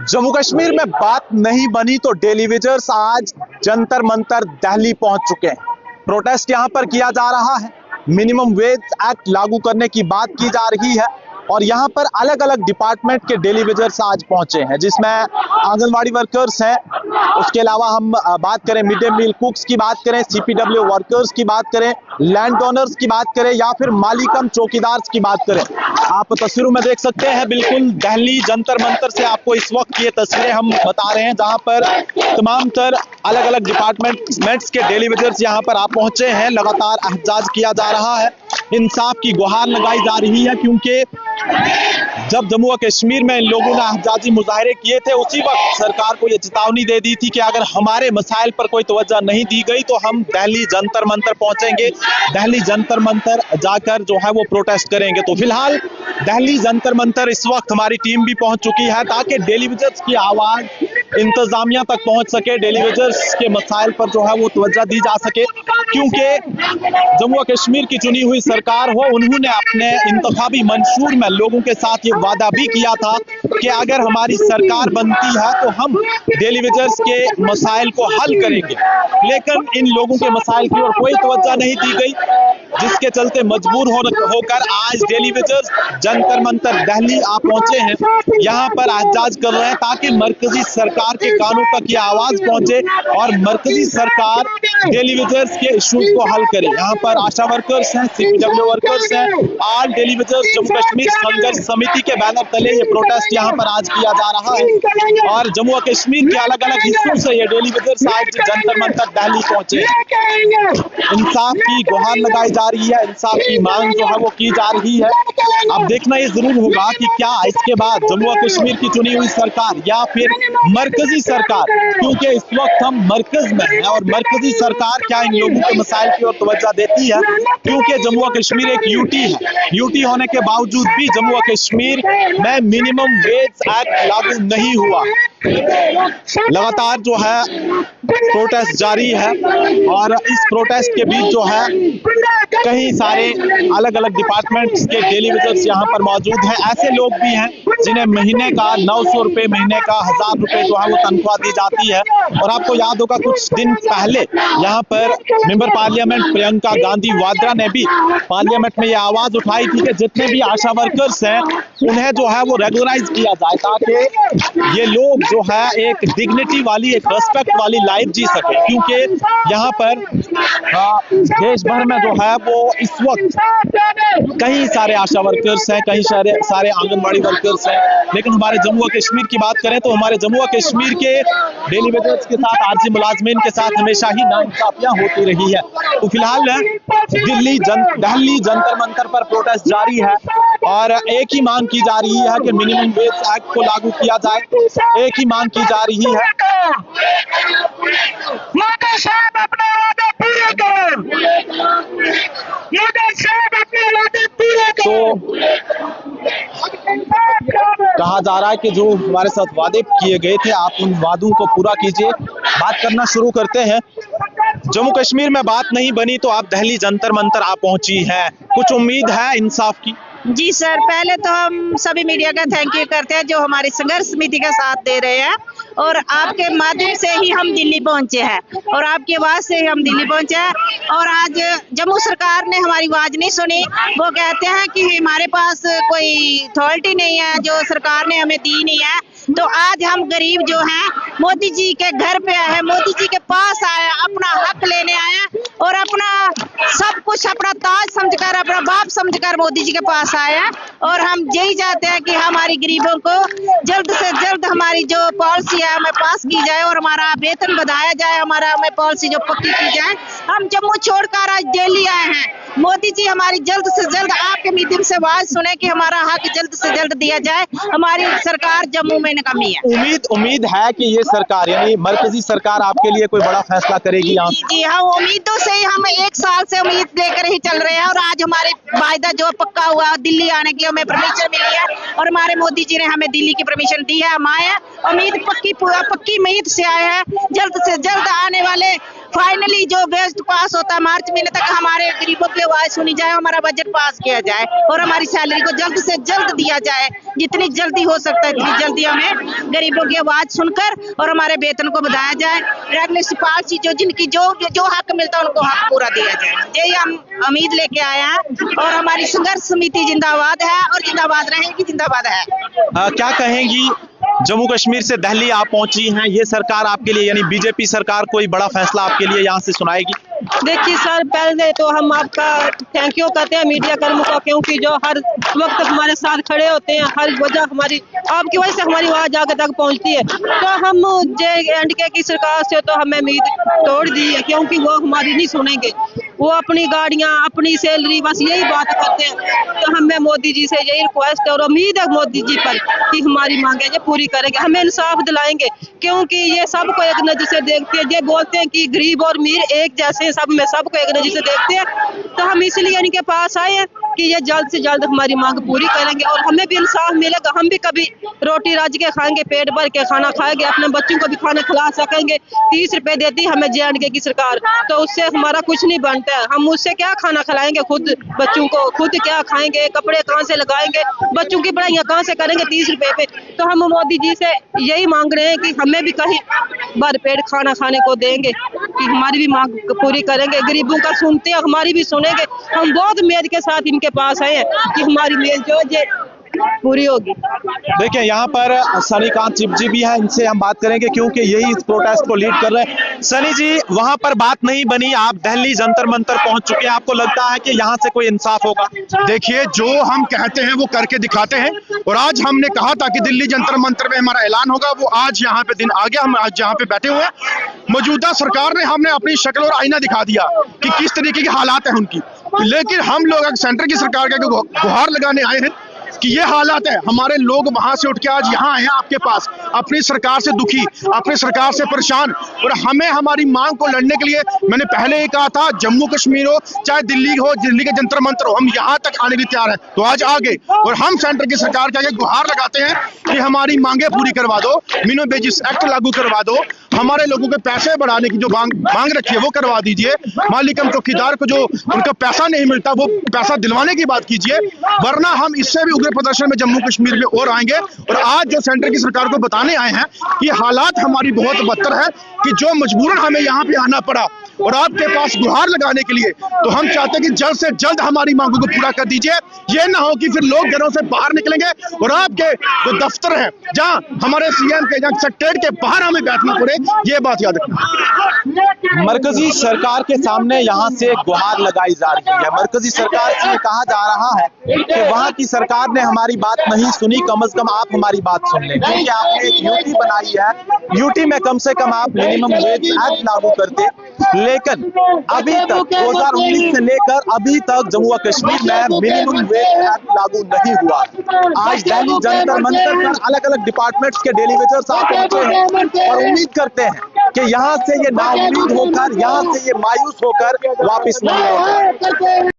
जम्मू कश्मीर में बात नहीं बनी तो डेलीवेजर्स आज जंतर मंतर दिल्ली पहुंच चुके हैं। प्रोटेस्ट यहां पर किया जा रहा है। मिनिमम वेज एक्ट लागू करने की बात की जा रही है और यहां पर अलग अलग डिपार्टमेंट के डेलीवेजर्स आज पहुंचे हैं, जिसमें आंगनवाड़ी वर्कर्स हैं। उसके अलावा हम बात करें मिड डे मील कुक्स की बात करें, सीपीडब्ल्यू वर्कर्स की बात करें, लैंड ओनर्स की बात करें या फिर मालिकम चौकीदार की बात करें। आप तस्वीरों में देख सकते हैं, बिल्कुल दिल्ली जंतर मंतर से आपको इस वक्त ये तस्वीरें हम बता रहे हैं, जहां पर तमाम तर अलग अलग डिपार्टमेंट्स के डेलीवेजर्स यहां पर आप पहुंचे हैं। लगातार एहतजाज किया जा रहा है, इंसाफ की गुहार लगाई जा रही है, क्योंकि जब जम्मू और कश्मीर में इन लोगों ने एहतजाजी मुजाहरे किए थे, उसी वक्त सरकार को यह चेतावनी दे दी थी कि अगर हमारे मसाइल पर कोई तवज्जो नहीं दी गई तो हम दिल्ली जंतर मंतर पहुंचेंगे, दिल्ली जंतर मंतर जाकर जो है वो प्रोटेस्ट करेंगे। तो फिलहाल दिल्ली जंतर मंतर इस वक्त हमारी टीम भी पहुंच चुकी है, ताकि डेलीवेजर्स की आवाज इंतजामिया तक पहुंच सके, डेलीवेजर्स के मसाइल पर जो है वो तवज्जो दी जा सके। क्योंकि जम्मू और कश्मीर की चुनी हुई सरकार हो, उन्होंने अपने इंतखाबी मंशूर में लोगों के साथ ये वादा भी किया था कि अगर हमारी सरकार बनती है तो हम डेलीवेजर्स के मसाइल को हल करेंगे। लेकिन इन लोगों के मसाइल की ओर कोई तवज्जो नहीं दी गई, जिसके चलते मजबूर होकर आज डेलीवेजर्स जंतर मंतर दिल्ली आ पहुंचे हैं। यहां पर एहतजाज कर रहे हैं ताकि मरकजी सरकार के कानों तक ये आवाज पहुंचे और मरकजी सरकार डेलीवेजर्स के इश्यूज को हल करे। यहां पर आशा वर्कर्स हैं, सीपीडब्ल्यू वर्कर्स हैं, ऑल डेलीवेजर्स जम्मू कश्मीर संघर्ष समिति के बैनर तले ये प्रोटेस्ट यहां पर आज किया जा रहा है और जम्मू और कश्मीर के अलग अलग हिस्सों से ये डेलीवेजर्स आज जंतर मंतर दिल्ली पहुंचे हैं। इंसाफ की गुहार लगाई जा रही है, इंसाफ की मांग जो है वो की जा रही है। अब देखना ये जरूर होगा कि क्या इसके बाद जम्मू और कश्मीर की चुनी हुई सरकार या फिर मरकजी सरकार, क्योंकि इस वक्त हम मरकज में हैं, और मरकजी सरकार क्या इन लोगों के मसाइल की ओर तवज्जो देती है, क्योंकि जम्मू और कश्मीर एक यूटी है। यूटी होने के बावजूद भी जम्मू और कश्मीर में मिनिमम वेज एक्ट लागू नहीं हुआ। लगातार जो है प्रोटेस्ट जारी है और इस प्रोटेस्ट के बीच जो है कई सारे अलग अलग डिपार्टमेंट्स के डेलीवेजर्स यहाँ पर मौजूद हैं। ऐसे लोग भी हैं जिन्हें महीने का 900 रुपए, महीने का 1000 रुपए जो है वो तनख्वाह दी जाती है। और आपको याद होगा कुछ दिन पहले यहाँ पर मेंबर पार्लियामेंट प्रियंका गांधी वाड्रा ने भी पार्लियामेंट में ये आवाज उठाई थी कि जितने भी आशा वर्कर्स हैं उन्हें जो है वो रेगुलराइज किया जाए, ताकि ये लोग जो है एक डिग्निटी वाली, एक रेस्पेक्ट वाली लाइफ जी सके। क्योंकि यहाँ पर देश भर में जो है वो इस वक्त कई सारे आशा वर्कर्स हैं, कई सारे आंगनबाड़ी वर्कर्स हैं, लेकिन हमारे जम्मू और कश्मीर की बात करें तो हमारे जम्मू और कश्मीर के डेलीवेजर्स के साथ, आरजी मुलाजमीन के साथ हमेशा ही नाइंसाफियां होती रही है। तो फिलहाल दिल्ली जंतर मंतर पर प्रोटेस्ट जारी है और एक ही मांग की जा रही है कि मिनिमम वेज एक्ट को लागू किया जाए। एक ही मांग की जा रही है। तो कहा जा रहा है कि जो हमारे साथ वादे किए गए थे, आप उन वादों को पूरा कीजिए। बात करना शुरू करते हैं। जम्मू कश्मीर में बात नहीं बनी तो आप दिल्ली जंतर मंतर आ पहुंची है, कुछ उम्मीद है इंसाफ की? जी सर, पहले तो हम सभी मीडिया का थैंक यू करते हैं जो हमारी संघर्ष समिति का साथ दे रहे हैं, और आपके माध्यम से ही हम दिल्ली पहुंचे हैं और आपकी आवाज से ही हम दिल्ली पहुंचे हैं। और आज जम्मू सरकार ने हमारी आवाज नहीं सुनी। वो कहते हैं कि हमारे पास कोई अथॉरिटी नहीं है, जो सरकार ने हमें दी नहीं है। तो आज हम गरीब जो हैं मोदी जी के घर पे आए हैं, मोदी जी के पास आए, अपना हक लेने आए हैं और अपना सब कुछ अपना ताज समझकर, अपना बाप समझकर मोदी जी के पास आए हैं। और हम यही चाहते हैं कि हमारी गरीबों को जल्द से जल्द हमारी जो पॉलिसी है हमें पास की जाए और हमारा वेतन बढ़ाया जाए, हमारा हमें पॉलिसी जो पक्की की जाए। हम जम्मू छोड़कर आज दिल्ली आए हैं। मोदी जी हमारी जल्द से जल्द आपके माध्यम से आवाज सुने कि हमारा हक जल्द से जल्द दिया जाए। हमारी सरकार जम्मू में नाकामी है। उम्मीद है कि ये सरकार यानी मरकजी सरकार आपके लिए कोई बड़ा फैसला करेगी यहाँ? जी हाँ, उम्मीदों से ही हम 1 साल से उम्मीद लेकर ही चल रहे हैं और आज हमारे वायदा जो पक्का हुआ, दिल्ली आने के लिए हमें परमिशन मिली है और हमारे मोदी जी ने हमें दिल्ली की परमिशन दी है। हम आए हैं, उम्मीद पक्की उम्मीद से आए हैं। जल्द से जल्द आने वाले फाइनली जो बजट पास होता है मार्च महीने तक, हमारे गरीबों की आवाज सुनी जाए, हमारा बजट पास किया जाए और हमारी सैलरी को जल्द से जल्द दिया जाए। जितनी जल्दी हो सकता है इतनी जल्दी हमें गरीबों की आवाज सुनकर और हमारे वेतन को बढ़ाया जाए। रेगुलर सिपाही जो जिनकी जो हक मिलता है उनको हक पूरा दिया जाए, यही हम उम्मीद लेके आए हैं। और हमारी संघर्ष समिति जिंदाबाद है और जिंदाबाद रहेगी, जिंदाबाद है। क्या कहेंगी, जम्मू कश्मीर से दिल्ली आप पहुंची हैं, ये सरकार आपके लिए यानी बीजेपी सरकार कोई बड़ा फैसला आपके लिए यहाँ से सुनाएगी? देखिए सर, पहले तो हम आपका थैंक यू करते हैं मीडिया कर्मियों का, क्योंकि जो हर वक्त हमारे साथ खड़े होते हैं, हर वजह हमारी आपकी वजह से हमारी आवाज आगे तक पहुंचती है। तो हम JNK की सरकार से तो हमें उम्मीद तोड़ दी है, क्योंकि वो हमारी नहीं सुनेंगे। वो अपनी गाड़ियां, अपनी सैलरी, बस यही बात करते हैं। तो हमें मोदी जी से यही रिक्वेस्ट है और उम्मीद है मोदी जी पर कि हमारी मांगे ये पूरी करेंगे, हमें इंसाफ दिलाएंगे, क्योंकि ये सबको एक नजर से देखते हैं। ये बोलते हैं कि गरीब और अमीर एक जैसे, सब में सबको एक नजर से देखते हैं। तो हम इसलिए इनके पास आए हैं कि ये जल्द से जल्द हमारी मांग पूरी करेंगे और हमें भी इंसाफ मिलेगा। हम भी कभी रोटी राज के खाएंगे, पेट भर के खाना खाएंगे, अपने बच्चों को भी खाना खिला सकेंगे। 30 रुपए देती हमें JNK की सरकार, तो उससे हमारा कुछ नहीं बनता है। हम उससे क्या खाना खिलाएंगे खुद बच्चों को, खुद क्या खाएंगे, कपड़े कहाँ से लगाएंगे, बच्चों की पढ़ाइयाँ कहाँ से करेंगे 30 रुपए पे। तो हम मोदी जी से यही मांग रहे हैं कि हमें भी कहीं भर पेट खाना खाने को देंगे, कि हमारी भी मांग पूरी करेंगे। गरीबों का सुनते हैं, हमारी भी सुनेंगे। हम बहुत उम्मीद के साथ इनके पास आए हैं कि हमारी उम्मीद जो है पूरी होगी। देखिए यहाँ पर सनीकांत चिपजी भी है, इनसे हम बात करेंगे क्योंकि यही इस प्रोटेस्ट को लीड कर रहे हैं। सनी जी, वहां पर बात नहीं बनी, आप दिल्ली जंतर मंतर पहुंच चुके हैं, आपको लगता है कि यहाँ से कोई इंसाफ होगा? देखिए, जो हम कहते हैं वो करके दिखाते हैं और आज हमने कहा था कि दिल्ली जंतर मंतर में हमारा ऐलान होगा, वो आज यहाँ पे दिन आ गया। हम आज यहाँ पे बैठे हुए हैं, मौजूदा सरकार ने हमने अपनी शक्ल और आईना दिखा दिया कि किस तरीके के हालात हैं उनकी। लेकिन हम लोग सेंटर की सरकार के गुहार लगाने आए हैं कि ये हालात है। हमारे लोग वहां से उठ के आज यहाँ आए हैं आपके पास, अपनी सरकार से दुखी, अपनी सरकार से परेशान, और हमें हमारी मांग को लड़ने के लिए, मैंने पहले ही कहा था, जम्मू कश्मीर हो चाहे दिल्ली हो, दिल्ली के जंतर मंतर हो, हम यहाँ तक आने के लिए तैयार हैं। तो आज आ गए और हम सेंटर की सरकार के आगे गुहार लगाते हैं कि हमारी मांगे पूरी करवा दो, मिनिमम वेजेस एक्ट लागू करवा दो, हमारे लोगों के पैसे बढ़ाने की जो मांग रखी है वो करवा दीजिए, मालिकम चौकीदार को जो उनका पैसा नहीं मिलता वो पैसा दिलवाने की बात कीजिए, वरना हम इससे भी उग्र प्रदर्शन में जम्मू कश्मीर में और आएंगे। और आज जो सेंटर की सरकार को बताने आए हैं कि हालात हमारी बहुत बदतर है, कि जो मजबूरन हमें यहाँ पे आना पड़ा और आपके पास गुहार लगाने के लिए, तो हम चाहते हैं कि जल्द से जल्द हमारी मांगों को पूरा कर दीजिए। ये ना हो कि फिर लोग घरों से बाहर निकलेंगे और आपके जो दफ्तर है, जहां हमारे CM के, जहां सेक्रेटरीट के बाहर हमें बैठना पड़े, ये बात याद रखना। मरकजी सरकार के सामने यहाँ से गुहार लगाई जा रही है। मरकजी सरकार से कहा जा रहा है कि वहाँ की सरकार ने हमारी बात नहीं सुनी, कम से कम आप हमारी बात सुन लें, क्योंकि आपने एक यूटी बनाई है, यूटी में कम से कम आप मिनिमम वेज एक्ट लागू करते, लेकिन अभी तक 2019 से लेकर अभी तक जम्मू कश्मीर में मिनिमम वेज एक्ट लागू नहीं हुआ। आज दिल्ली जंतर मंतर पर अलग अलग डिपार्टमेंट्स के डेलीवेटर्स आप पहुंचे हैं और उम्मीद करते हैं कि यहाँ से ये नाउम्मीद होकर, यहाँ से ये मायूस होकर वापस नहीं लौटे।